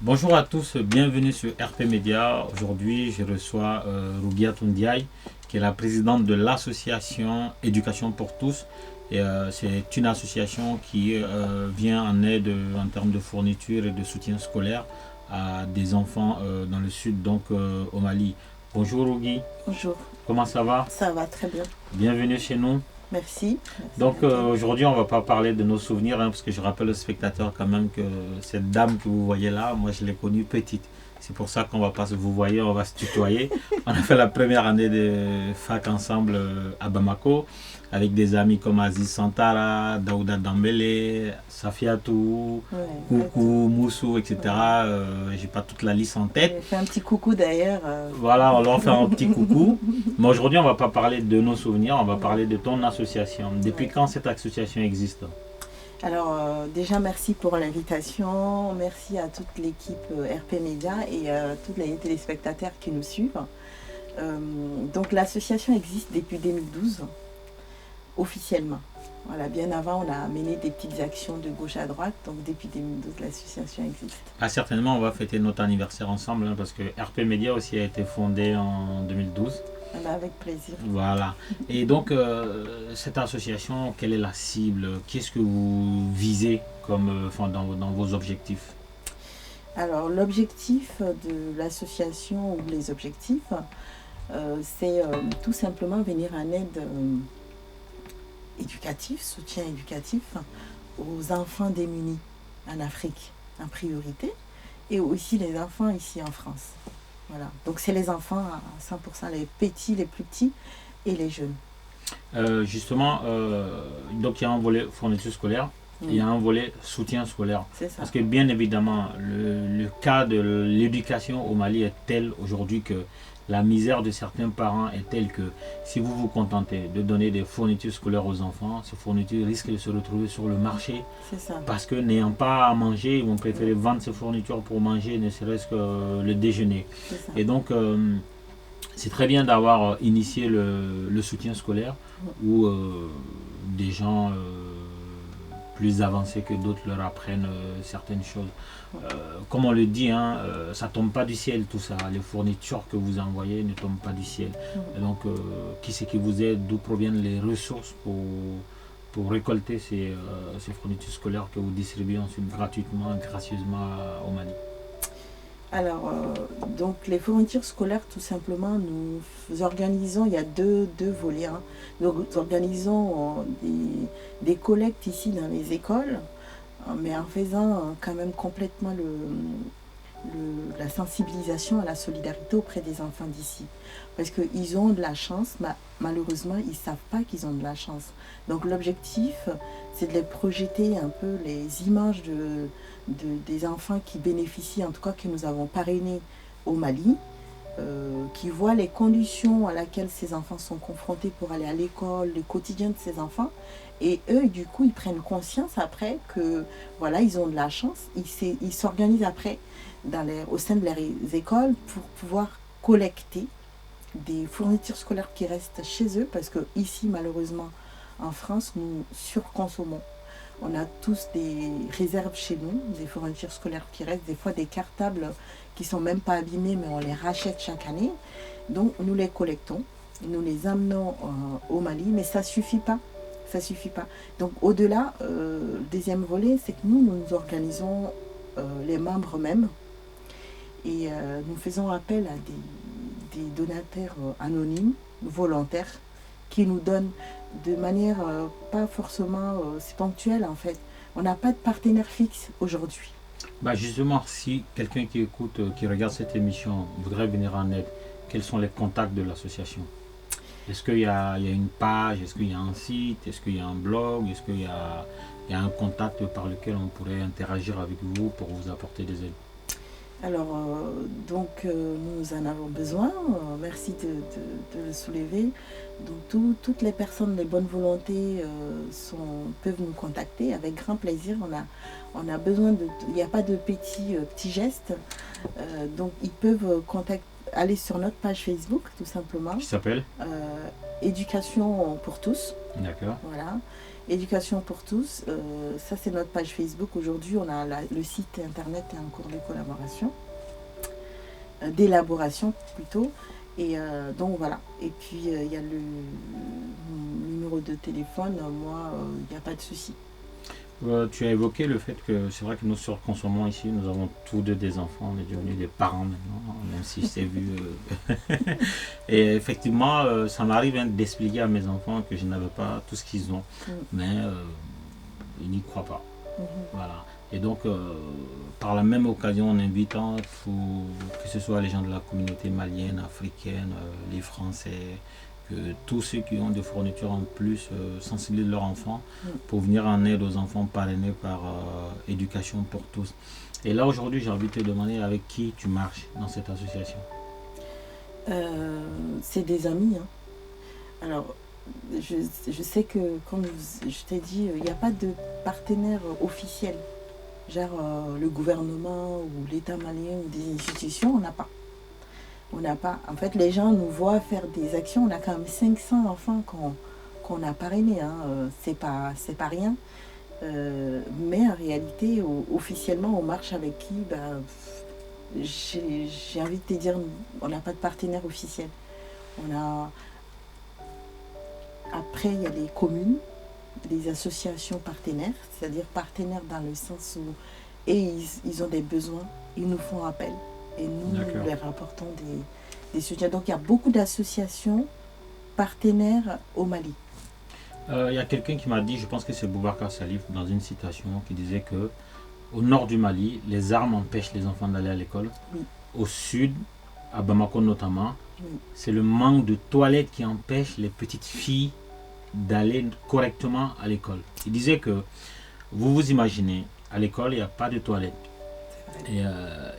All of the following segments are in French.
Bonjour à tous, bienvenue sur RP Média. Aujourd'hui, je reçois Rougiatou Ndiaye, qui est la présidente de l'association Éducation pour tous. C'est une association qui vient en aide en termes de fourniture et de soutien scolaire à des enfants dans le sud, donc au Mali. Bonjour Rougui. Bonjour. Comment ça va? Ça va très bien. Bienvenue chez nous. Merci. Donc aujourd'hui, on ne va pas parler de nos souvenirs, parce que je rappelle aux spectateurs quand même que cette dame que vous voyez là, moi je l'ai connue petite. C'est pour ça qu'on va pas se vous voyez, on va se tutoyer. On a fait la première année de fac ensemble à Bamako, avec des amis comme Aziz Santara, Daouda Dambélé, Safiatou, Koukou, Moussou, etc. J'ai pas toute la liste en tête. J'ai fait un petit coucou d'ailleurs. Voilà, on leur fait un petit coucou. Mais aujourd'hui, on va pas parler de nos souvenirs, on va parler de ton association. Depuis quand cette association existe? Alors déjà merci pour l'invitation, merci à toute l'équipe RP Média et à tous les téléspectateurs qui nous suivent. Donc l'association existe depuis 2012, officiellement. Voilà, bien avant on a mené des petites actions de gauche à droite, donc depuis 2012 l'association existe. Ah, certainement on va fêter notre anniversaire ensemble, parce que RP Média aussi a été fondé en 2012. Avec plaisir. Voilà. Et donc, cette association, quelle est la cible? Qu'est-ce que vous visez comme, dans vos objectifs? Alors, l'objectif de l'association, ou les objectifs, c'est tout simplement venir en aide éducatif, soutien éducatif aux enfants démunis en Afrique, en priorité, et aussi les enfants ici en France. Voilà. Donc c'est les enfants à 100%, les petits, les plus petits et les jeunes. Justement, donc il y a un volet fourniture scolaire, il y a un volet soutien scolaire. C'est ça. Parce que bien évidemment, le cas de l'éducation au Mali est tel aujourd'hui que la misère de certains parents est telle que si vous vous contentez de donner des fournitures scolaires aux enfants, ces fournitures risquent de se retrouver sur le marché. C'est ça. Parce que n'ayant pas à manger, ils vont préférer vendre ces fournitures pour manger, ne serait-ce que le déjeuner. Et donc, c'est très bien d'avoir initié le soutien scolaire où des gens plus avancés que d'autres leur apprennent certaines choses. Comme on le dit, ça ne tombe pas du ciel tout ça. Les fournitures que vous envoyez ne tombent pas du ciel. Et donc, qui c'est qui vous aide? D'où proviennent les ressources pour récolter ces fournitures scolaires que vous distribuez ensuite gratuitement, gracieusement au Mali? Alors, donc les fournitures scolaires, tout simplement, nous organisons, il y a deux volets. Nous organisons des collectes ici dans les écoles, mais en faisant quand même complètement la sensibilisation à la solidarité auprès des enfants d'ici. Parce qu'ils ont de la chance, malheureusement, ils ne savent pas qu'ils ont de la chance. Donc l'objectif, c'est de les projeter un peu les images des enfants qui bénéficient, en tout cas que nous avons parrainés au Mali, qui voient les conditions à laquelle ces enfants sont confrontés pour aller à l'école, le quotidien de ces enfants. Et eux, du coup, ils prennent conscience après que, voilà, ils ont de la chance. Ils s'organisent après au sein de leurs écoles pour pouvoir collecter des fournitures scolaires qui restent chez eux, parce que ici, malheureusement, en France, nous surconsommons. On a tous des réserves chez nous, des fournitures scolaires qui restent, des fois des cartables qui ne sont même pas abîmés, mais on les rachète chaque année. Donc, nous les collectons, nous les amenons au Mali, mais ça ne suffit pas. Ça suffit pas. Donc, au-delà, le deuxième volet, c'est que nous organisons les membres même, et nous faisons appel à des donateurs anonymes, volontaires, qui nous donnent de manière pas forcément ponctuelle en fait. On n'a pas de partenaire fixe aujourd'hui. Justement, si quelqu'un qui écoute, qui regarde cette émission voudrait venir en aide, quels sont les contacts de l'association? Est-ce qu'il y a une page? Est-ce qu'il y a un site? Est-ce qu'il y a un blog? Est-ce qu'il y a un contact par lequel on pourrait interagir avec vous pour vous apporter des aides? Alors, nous en avons besoin. Merci de le soulever. Donc, toutes les personnes de bonne volonté peuvent nous contacter avec grand plaisir. On a besoin de. Il n'y a pas de petits gestes. Donc, ils peuvent aller sur notre page Facebook, tout simplement. Qui s'appelle Éducation pour tous. D'accord. Voilà. Éducation pour tous, ça c'est notre page Facebook. Aujourd'hui, on a le site internet est en cours de collaboration, d'élaboration plutôt. Et donc voilà. Et puis il y a le numéro de téléphone. Moi, il n'y a pas de souci. Tu as évoqué le fait que c'est vrai que nous surconsommons ici, nous avons tous deux des enfants, on est devenus des parents maintenant, même si je t'ai vu. Et effectivement, ça m'arrive d'expliquer à mes enfants que je n'avais pas tout ce qu'ils ont, mais ils n'y croient pas. Voilà. Et donc, par la même occasion, en invitant que ce soit les gens de la communauté malienne, africaine, les Français, tous ceux qui ont des fournitures en plus sensibilisent leurs enfants pour venir en aide aux enfants parrainés par Éducation pour tous. Et là aujourd'hui j'ai envie de te demander avec qui tu marches dans cette association. C'est des amis. Alors je sais que comme je t'ai dit, il n'y a pas de partenaire officiel. Genre le gouvernement ou l'État malien ou des institutions, on n'a pas. En fait, les gens nous voient faire des actions. On a quand même 500 enfants qu'on a parrainés. C'est pas rien. Mais en réalité, officiellement, on marche avec qui j'ai envie de te dire, on n'a pas de partenaire officiel. Après, il y a les communes, les associations partenaires, c'est-à-dire partenaires dans le sens où ils ont des besoins, ils nous font appel. Et nous leur apportons des soutiens. Donc il y a beaucoup d'associations partenaires au Mali. Il y a quelqu'un qui m'a dit, je pense que c'est Boubacar Salif, dans une citation, qui disait que au nord du Mali, les armes empêchent les enfants d'aller à l'école. Oui. Au sud, à Bamako notamment, oui. c'est le manque de toilettes qui empêche les petites filles d'aller correctement à l'école. Il disait que vous vous imaginez, à l'école, il n'y a pas de toilettes. Et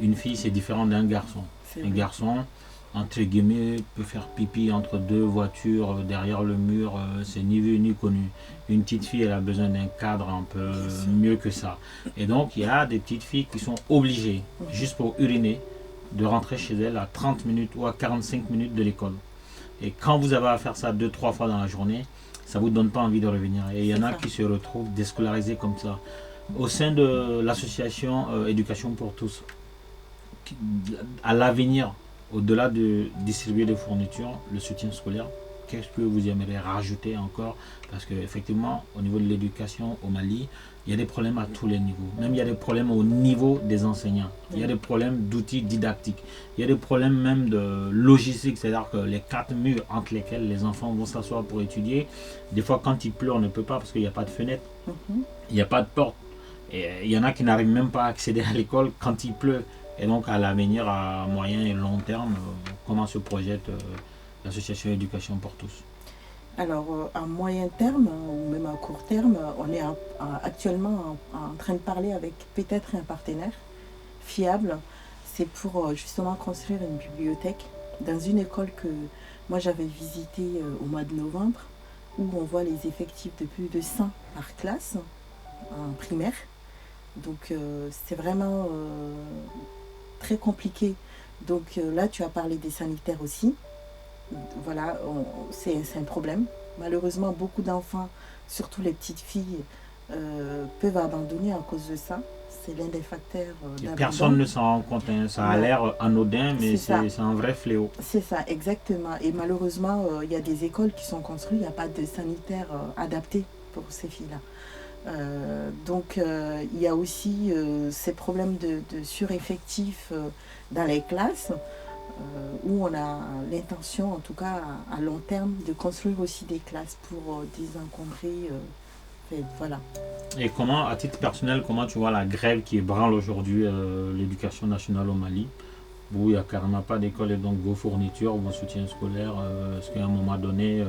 une fille, c'est différent d'un garçon. Un garçon, entre guillemets, peut faire pipi entre deux voitures derrière le mur, c'est ni vu ni connu. Une petite fille, elle a besoin d'un cadre un peu mieux que ça. Et donc, il y a des petites filles qui sont obligées, juste pour uriner, de rentrer chez elles à 30 minutes ou à 45 minutes de l'école. Et quand vous avez à faire ça 2-3 fois dans la journée, ça ne vous donne pas envie de revenir. Et il y en a qui se retrouvent déscolarisés comme ça. Au sein de l'association Éducation pour tous, à l'avenir, au-delà de distribuer des fournitures, le soutien scolaire, qu'est-ce que vous aimeriez rajouter encore? Parce qu'effectivement, au niveau de l'éducation au Mali, il y a des problèmes à tous les niveaux. Même il y a des problèmes au niveau des enseignants. Il y a des problèmes d'outils didactiques. Il y a des problèmes même de logistique, c'est-à-dire que les 4 murs entre lesquels les enfants vont s'asseoir pour étudier, des fois quand il pleut, on ne peut pas parce qu'il n'y a pas de fenêtre, il n'y a pas de porte. Et il y en a qui n'arrivent même pas à accéder à l'école quand il pleut. Et donc à l'avenir, à moyen et long terme, comment se projette l'association Éducation pour tous? Alors à moyen terme ou même à court terme, on est actuellement en train de parler avec peut-être un partenaire fiable. C'est pour justement construire une bibliothèque dans une école que moi j'avais visitée au mois de novembre, où on voit les effectifs de plus de 100 par classe en primaire. Donc c'est vraiment très compliqué. Donc là tu as parlé des sanitaires aussi. Voilà, c'est un problème. Malheureusement, beaucoup d'enfants, surtout les petites filles, peuvent abandonner à cause de ça. C'est l'un des facteurs d'abandon. Personne ne s'en rend compte. Ça a l'air anodin, mais c'est un vrai fléau. C'est ça, exactement. Et malheureusement, il y a des écoles qui sont construites, il n'y a pas de sanitaire adapté pour ces filles-là. Donc il y a aussi ces problèmes de sureffectif dans les classes, où on a l'intention, en tout cas à long terme, de construire aussi des classes pour désencombrer. Voilà. Et comment, à titre personnel, comment tu vois la grève qui ébranle aujourd'hui l'éducation nationale au Mali, où il n'y a carrément pas d'école et donc vos fournitures, vos soutiens scolaires, est-ce qu'à un moment donné,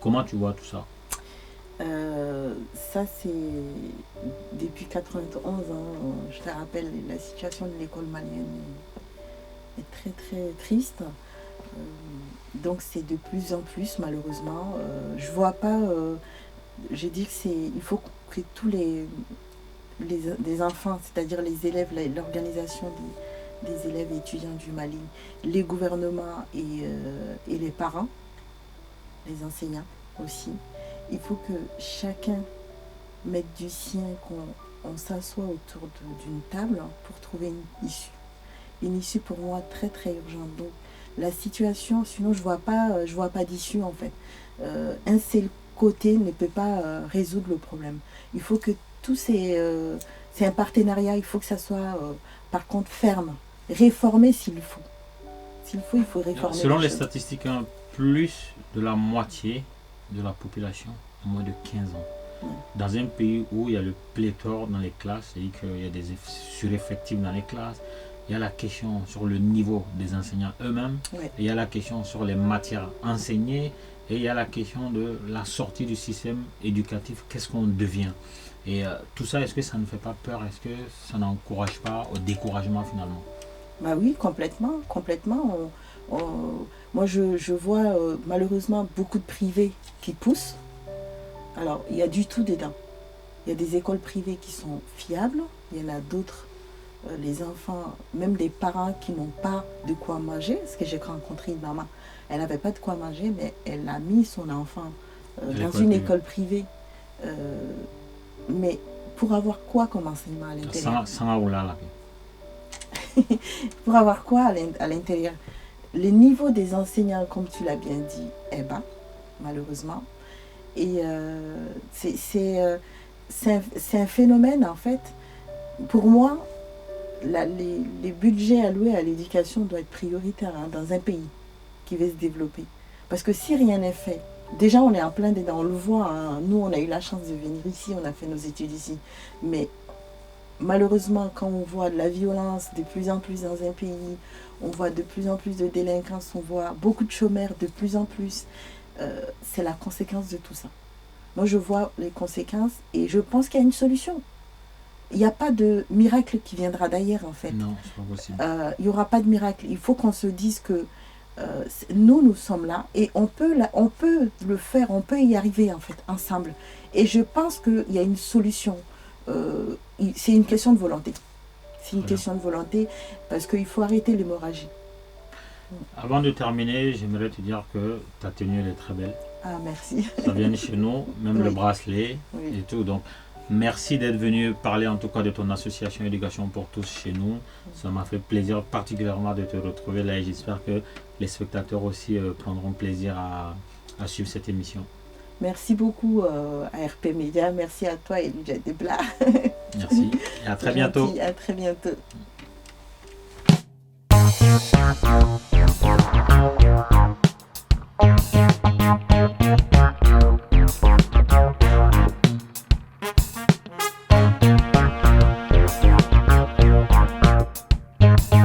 comment tu vois tout ça? Ça, c'est depuis 91. Je te rappelle, la situation de l'école malienne est très très triste. Donc c'est de plus en plus, malheureusement. Je vois pas. Je dis que il faut que tous les enfants, c'est-à-dire les élèves, l'organisation des élèves et étudiants du Mali, les gouvernements et les parents, les enseignants aussi. Il faut que chacun mette du sien, qu'on s'assoie autour d'une table pour trouver une issue. Une issue pour moi très très urgente. Donc la situation, sinon je vois pas d'issue en fait. Un seul côté ne peut pas résoudre le problème. Il faut que c'est un partenariat, il faut que ça soit par contre ferme, réformer s'il faut. S'il faut, il faut réformer. Selon les statistiques, plus de la moitié de la population a moins de 15 ans. Dans un pays où il y a le pléthore dans les classes, c'est-à-dire qu'il y a des sureffectifs dans les classes, il y a la question sur le niveau des enseignants eux-mêmes, il y a la question sur les matières enseignées, et il y a la question de la sortie du système éducatif, qu'est-ce qu'on devient. Et tout ça, est-ce que ça ne fait pas peur? Est-ce que ça n'encourage pas au découragement finalement? Bah oui, complètement. Moi, je vois malheureusement beaucoup de privés qui poussent. Alors, il y a du tout dedans. Il y a des écoles privées qui sont fiables, il y en a d'autres, les enfants, même des parents qui n'ont pas de quoi manger, parce que j'ai rencontré une maman, elle n'avait pas de quoi manger, mais elle a mis son enfant dans une école privée. Mais pour avoir quoi comme enseignement à l'intérieur? Pour avoir quoi à l'intérieur? Le niveau des enseignants, comme tu l'as bien dit, est bas, malheureusement. Et c'est un phénomène, en fait. Pour moi, les budgets alloués à l'éducation doivent être prioritaires dans un pays qui veut se développer. Parce que si rien n'est fait, déjà on est en plein dedans, on le voit, nous on a eu la chance de venir ici, on a fait nos études ici. Mais malheureusement, quand on voit de la violence de plus en plus dans un pays, on voit de plus en plus de délinquance, on voit beaucoup de chômeurs de plus en plus, c'est la conséquence de tout ça. Moi, je vois les conséquences et je pense qu'il y a une solution. Il n'y a pas de miracle qui viendra d'ailleurs, en fait. Non, c'est pas possible. Il n'y aura pas de miracle. Il faut qu'on se dise que nous sommes là et on peut le faire, on peut y arriver, en fait, ensemble. Et je pense qu'il y a une solution. C'est une question de volonté. C'est une question de volonté parce qu'il faut arrêter l'hémorragie. Avant de terminer, j'aimerais te dire que ta tenue elle est très belle. Ah, merci. Ça vient de chez nous, même le bracelet et tout. Donc, merci d'être venu parler en tout cas de ton association Éducation pour tous chez nous. Ça m'a fait plaisir particulièrement de te retrouver là et j'espère que les spectateurs aussi prendront plaisir à suivre cette émission. Merci beaucoup à RP Média. Merci à toi, Elijah Debla. Merci. Et à très bientôt. À très bientôt.